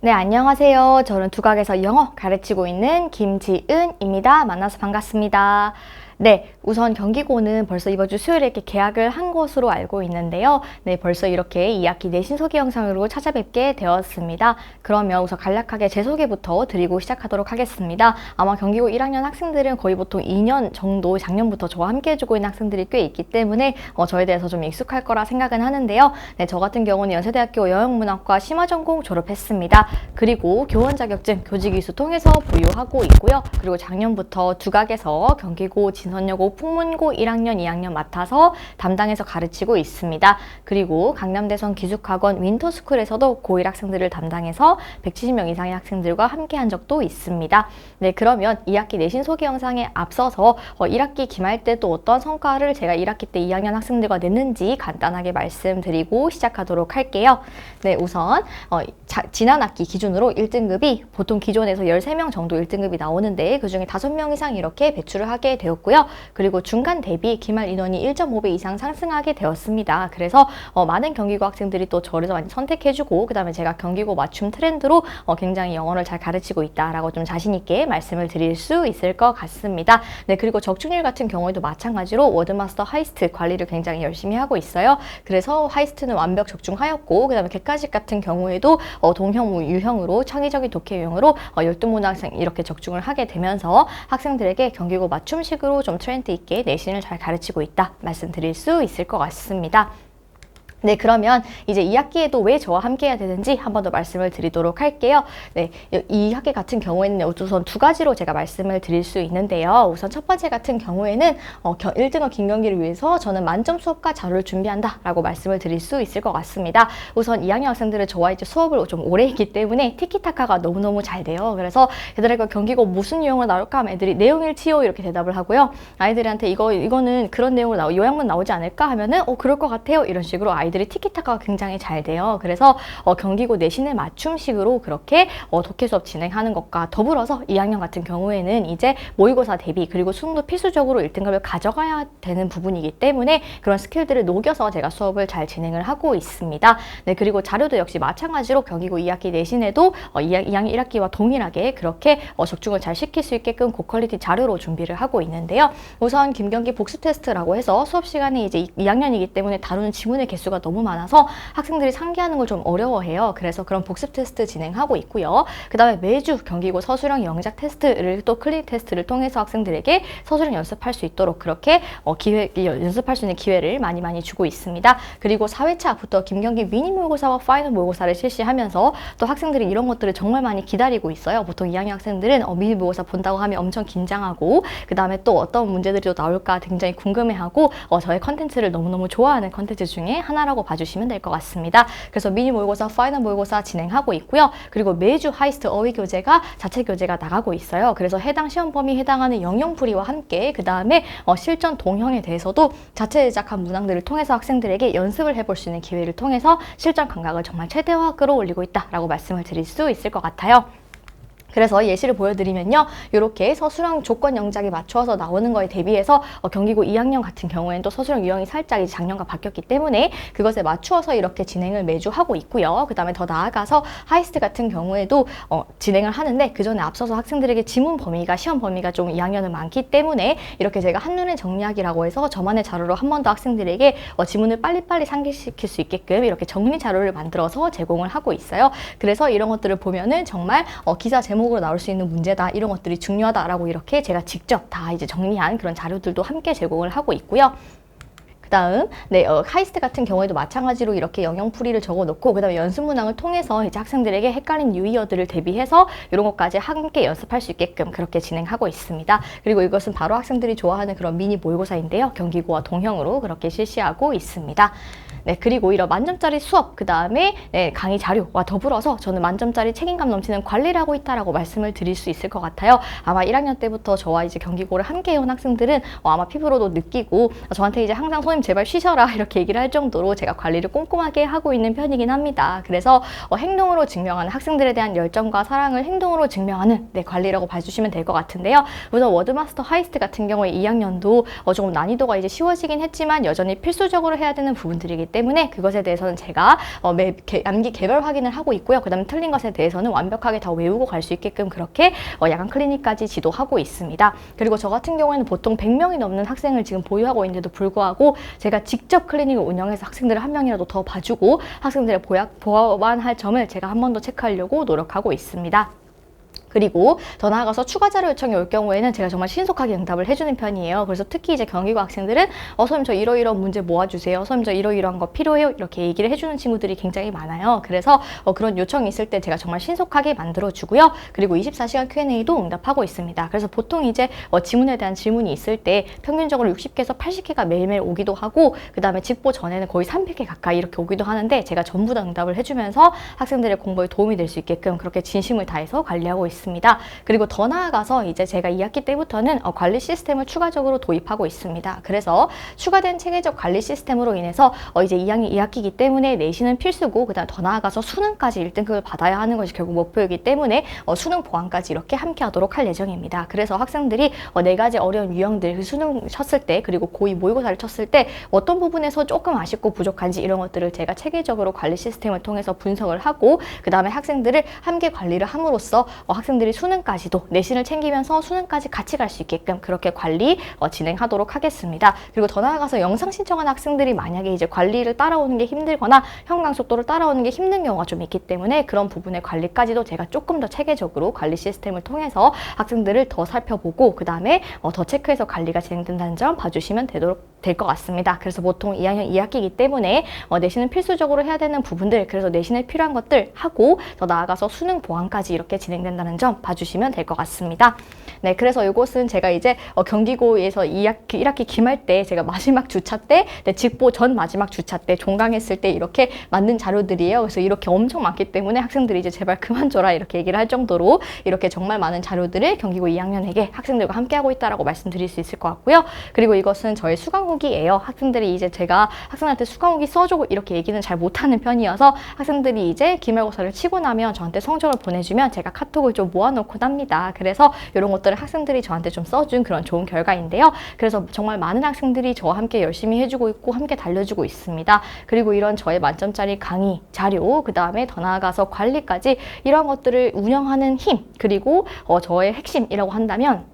네, 안녕하세요. 저는 두각에서 영어 가르치고 있는 김지은입니다. 만나서 반갑습니다. 네, 우선 경기고는 벌써 이번 주 수요일에 이렇게 개학을 한 것으로 알고 있는데요. 네, 벌써 이렇게 2학기 내신 소개 영상으로 찾아뵙게 되었습니다. 그러면 우선 간략하게 제 소개부터 드리고 시작하도록 하겠습니다. 아마 경기고 1학년 학생들은 거의 보통 2년 정도 작년부터 저와 함께 해주고 있는 학생들이 꽤 있기 때문에 저에 대해서 좀 익숙할 거라 생각은 하는데요. 네, 저 같은 경우는 연세대학교 영영문학과 심화전공 졸업했습니다. 그리고 교원 자격증 교직이수 통해서 보유하고 있고요. 그리고 작년부터 두각에서 경기고 진선여고 풍문고 1학년, 2학년 맡아서 담당해서 가르치고 있습니다. 그리고 강남대성 기숙학원 윈터스쿨에서도 고1 학생들을 담당해서 170명 이상의 학생들과 함께 한 적도 있습니다. 네, 그러면 2학기 내신 소개 영상에 앞서서 1학기 기말 때 또 어떤 성과를 제가 1학기 때 2학년 학생들과 냈는지 간단하게 말씀드리고 시작하도록 할게요. 네, 우선 지난 학기 기준으로 1등급이 보통 기존에서 13명 정도 1등급이 나오는데 그중에 5명 이상 이렇게 배출을 하게 되었고요. 그리고 중간 대비 기말 인원이 1.5배 이상 상승하게 되었습니다. 그래서 많은 경기고 학생들이 또 저를 많이 선택해주고 그 다음에 제가 경기고 맞춤 트렌드로 굉장히 영어를 잘 가르치고 있다라고 좀 자신 있게 말씀을 드릴 수 있을 것 같습니다. 네, 그리고 적중률 같은 경우에도 마찬가지로 워드마스터 하이스트 관리를 굉장히 열심히 하고 있어요. 그래서 하이스트는 완벽 적중하였고 그 다음에 객관식 같은 경우에도 동형, 유형으로 창의적인 독해 유형으로 12문학생 이렇게 적중을 하게 되면서 학생들에게 경기고 맞춤식으로 좀 트렌드 있게 내신을 잘 가르치고 있다 말씀드릴 수 있을 것 같습니다. 네, 그러면 이제 2학기에도 왜 저와 함께 해야 되는지 한 번 더 말씀을 드리도록 할게요. 네, 이 학기 같은 경우에는 우선 두 가지로 제가 말씀을 드릴 수 있는데요. 우선 첫 번째 같은 경우에는 1등급 김경기를 위해서 저는 만점 수업과 자료를 준비한다 라고 말씀을 드릴 수 있을 것 같습니다. 우선 2학년 학생들은 저와 이제 수업을 좀 오래 했기 때문에 티키타카가 너무너무 잘 돼요. 그래서 얘들아 경기고 무슨 유형으로 나올까 하면 애들이 내용일치요 이렇게 대답을 하고요. 아이들한테 이거는 그런 내용으로 요약문 나오지 않을까 하면은 그럴 것 같아요 이런 식으로 아이들이 티키타카가 굉장히 잘 돼요. 그래서 경기고 내신을 맞춤식으로 그렇게 독해 수업 진행하는 것과 더불어서 2학년 같은 경우에는 이제 모의고사 대비 그리고 수능도 필수적으로 1등급을 가져가야 되는 부분이기 때문에 그런 스킬들을 녹여서 제가 수업을 잘 진행을 하고 있습니다. 네, 그리고 자료도 역시 마찬가지로 경기고 2학기 내신에도 2학년 1학기와 동일하게 그렇게 적중을 잘 시킬 수 있게끔 고퀄리티 자료로 준비를 하고 있는데요. 우선 김경기 복습 테스트라고 해서 수업 시간에 이제 2학년이기 때문에 다루는 지문의 개수가 너무 많아서 학생들이 상기하는 걸 좀 어려워해요. 그래서 그런 복습 테스트 진행하고 있고요. 그 다음에 매주 경기고 서술형 영작 테스트를 또 클리닉 테스트를 통해서 학생들에게 서술형 연습할 수 있도록 그렇게 연습할 수 있는 기회를 많이 주고 있습니다. 그리고 4회차부터 김경기 미니 모의고사와 파이널 모의고사를 실시하면서 또 학생들이 이런 것들을 정말 많이 기다리고 있어요. 보통 2학년 학생들은 미니 모의고사 본다고 하면 엄청 긴장하고 그 다음에 또 어떤 문제들이 또 나올까 굉장히 궁금해하고 저의 컨텐츠를 너무너무 좋아하는 컨텐츠 중에 하나라고 봐주시면 될 것 같습니다. 그래서 미니 모의고사, 파이널 모의고사 진행하고 있고요. 그리고 매주 하이스트 어휘 교재가 자체 교재가 나가고 있어요. 그래서 해당 시험 범위에 해당하는 영영풀이와 함께 그 다음에 실전 동형에 대해서도 자체 제작한 문항들을 통해서 학생들에게 연습을 해볼 수 있는 기회를 통해서 실전 감각을 정말 최대화 끌어올리고 있다라고 말씀을 드릴 수 있을 것 같아요. 그래서 예시를 보여드리면요. 이렇게 서술형 조건 영작에 맞추어서 나오는 거에 대비해서 경기고 2학년 같은 경우에는 또 서술형 유형이 살짝 이제 작년과 바뀌었기 때문에 그것에 맞추어서 이렇게 진행을 매주 하고 있고요. 그 다음에 더 나아가서 하이스트 같은 경우에도 진행을 하는데 그 전에 앞서서 학생들에게 지문 범위가 시험 범위가 좀 2학년은 많기 때문에 이렇게 제가 한눈에 정리하기라고 해서 저만의 자료로 한 번 더 학생들에게 지문을 빨리빨리 상기시킬 수 있게끔 이렇게 정리 자료를 만들어서 제공을 하고 있어요. 그래서 이런 것들을 보면은 정말 기사 제목으로 나올 수 있는 문제다 이런 것들이 중요하다라고 이렇게 제가 직접 다 이제 정리한 그런 자료들도 함께 제공을 하고 있고요. 다음, 네, 하이스트 같은 경우에도 마찬가지로 이렇게 영영풀이를 적어놓고 그다음에 연습 문항을 통해서 이제 학생들에게 헷갈린 유의어들을 대비해서 이런 것까지 함께 연습할 수 있게끔 그렇게 진행하고 있습니다. 그리고 이것은 바로 학생들이 좋아하는 그런 미니 모의고사인데요. 경기고와 동형으로 그렇게 실시하고 있습니다. 네, 그리고 이런 만점짜리 수업, 그 다음에 강의 자료와 더불어서 저는 만점짜리 책임감 넘치는 관리를 하고 있다라고 말씀을 드릴 수 있을 것 같아요. 아마 1학년 때부터 저와 이제 경기고를 함께 해온 학생들은 아마 피부로도 느끼고 저한테 이제 항상 선생님 제발 쉬셔라 이렇게 얘기를 할 정도로 제가 관리를 꼼꼼하게 하고 있는 편이긴 합니다. 그래서 행동으로 증명하는 학생들에 대한 열정과 사랑을 행동으로 증명하는 관리라고 봐주시면 될 것 같은데요. 우선 워드마스터 하이스트 같은 경우에 2학년도 조금 난이도가 이제 쉬워지긴 했지만 여전히 필수적으로 해야 되는 부분들이기 때문에 그것에 대해서는 제가 암기 개별 확인을 하고 있고요. 그 다음에 틀린 것에 대해서는 완벽하게 다 외우고 갈 수 있게끔 그렇게 야간 클리닉까지 지도하고 있습니다. 그리고 저 같은 경우에는 보통 100명이 넘는 학생을 지금 보유하고 있는데도 불구하고 제가 직접 클리닉을 운영해서 학생들을 한 명이라도 더 봐주고 학생들의 보완할 점을 제가 한 번 더 체크하려고 노력하고 있습니다. 그리고 더 나아가서 추가 자료 요청이 올 경우에는 제가 정말 신속하게 응답을 해주는 편이에요. 그래서 특히 이제 경기고 학생들은 선생님 저 이러이러한 문제 모아주세요. 선생님 저 이러이러한 거 필요해요. 이렇게 얘기를 해주는 친구들이 굉장히 많아요. 그래서 그런 요청이 있을 때 제가 정말 신속하게 만들어주고요. 그리고 24시간 Q&A도 응답하고 있습니다. 그래서 보통 이제 지문에 대한 질문이 있을 때 평균적으로 60개에서 80개가 매일매일 오기도 하고 그 다음에 직보 전에는 거의 300개 가까이 이렇게 오기도 하는데 제가 전부 다 응답을 해주면서 학생들의 공부에 도움이 될 수 있게끔 그렇게 진심을 다해서 관리하고 있습니다. 그리고 더 나아가서 이제 제가 2학기 때부터는 관리 시스템을 추가적으로 도입하고 있습니다. 그래서 추가된 체계적 관리 시스템으로 인해서 이제 2학년 2학기이기 때문에 내신은 필수고 그다음 더 나아가서 수능까지 1등급을 받아야 하는 것이 결국 목표이기 때문에 수능 보완까지 이렇게 함께 하도록 할 예정입니다. 그래서 학생들이 4가지 어려운 유형들 수능 쳤을 때 그리고 고2 모의고사를 쳤을 때 어떤 부분에서 조금 아쉽고 부족한지 이런 것들을 제가 체계적으로 관리 시스템을 통해서 분석을 하고 그 다음에 학생들을 함께 관리를 함으로써 학생들이 수능까지도 내신을 챙기면서 수능까지 같이 갈 수 있게끔 그렇게 관리 진행하도록 하겠습니다. 그리고 더 나아가서 영상 신청한 학생들이 만약에 이제 관리를 따라오는 게 힘들거나 현강 속도를 따라오는 게 힘든 경우가 좀 있기 때문에 그런 부분의 관리까지도 제가 조금 더 체계적으로 관리 시스템을 통해서 학생들을 더 살펴보고 그 다음에 더 체크해서 관리가 진행된다는 점 봐주시면 될 것 같습니다. 그래서 보통 2학년 2학기이기 때문에 내신은 필수적으로 해야 되는 부분들 그래서 내신에 필요한 것들 하고 더 나아가서 수능 보완까지 이렇게 진행된다는 점 봐주시면 될 것 같습니다. 네, 그래서 이것은 제가 이제 경기고에서 1학기 기말 때 제가 마지막 주차 때 직보 전 마지막 주차 때 종강했을 때 이렇게 만든 자료들이에요. 그래서 이렇게 엄청 많기 때문에 학생들이 이제 제발 그만 줘라 이렇게 얘기를 할 정도로 이렇게 정말 많은 자료들을 경기고 2학년에게 학생들과 함께 하고 있다라고 말씀드릴 수 있을 것 같고요. 그리고 이것은 저의 수강 후기예요. 학생들이 이제 제가 학생한테 수강 후기 써주고 이렇게 얘기는 잘 못하는 편이어서 학생들이 이제 기말고사를 치고 나면 저한테 성적을 보내주면 제가 카톡을 좀 모아놓곤 합니다. 그래서 이런 것들을 학생들이 저한테 좀 써준 그런 좋은 결과인데요. 그래서 정말 많은 학생들이 저와 함께 열심히 해주고 있고 함께 달려주고 있습니다. 그리고 이런 저의 만점짜리 강의, 자료, 그 다음에 더 나아가서 관리까지 이런 것들을 운영하는 힘 그리고 저의 핵심이라고 한다면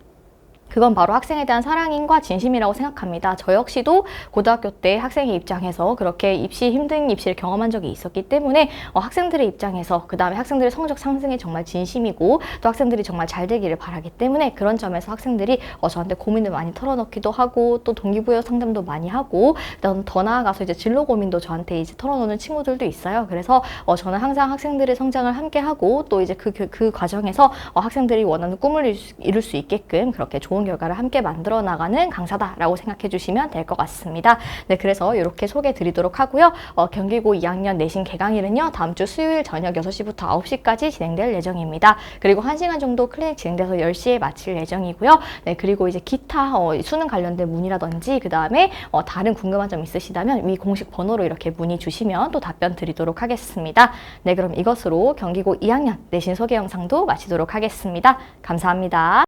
그건 바로 학생에 대한 사랑인과 진심이라고 생각합니다. 저 역시도 고등학교 때 학생의 입장에서 그렇게 힘든 입시를 경험한 적이 있었기 때문에 학생들의 입장에서 그 다음에 학생들의 성적 상승에 정말 진심이고 또 학생들이 정말 잘 되기를 바라기 때문에 그런 점에서 학생들이 저한테 고민을 많이 털어놓기도 하고 또 동기부여 상담도 많이 하고 더 나아가서 이제 진로 고민도 저한테 이제 털어놓는 친구들도 있어요. 그래서 저는 항상 학생들의 성장을 함께 하고 또 이제 그 과정에서 학생들이 원하는 꿈을 이룰 수 있게끔 그렇게 좋은 결과를 함께 만들어 나가는 강사다라고 생각해 주시면 될 것 같습니다. 네, 그래서 이렇게 소개해 드리도록 하고요. 경기고 2학년 내신 개강일은요. 다음 주 수요일 저녁 6시부터 9시까지 진행될 예정입니다. 그리고 1시간 정도 클리닉 진행돼서 10시에 마칠 예정이고요. 네, 그리고 이제 기타 수능 관련된 문의라든지 그 다음에 다른 궁금한 점 있으시다면 위 공식 번호로 이렇게 문의 주시면 또 답변 드리도록 하겠습니다. 네, 그럼 이것으로 경기고 2학년 내신 소개 영상도 마치도록 하겠습니다. 감사합니다.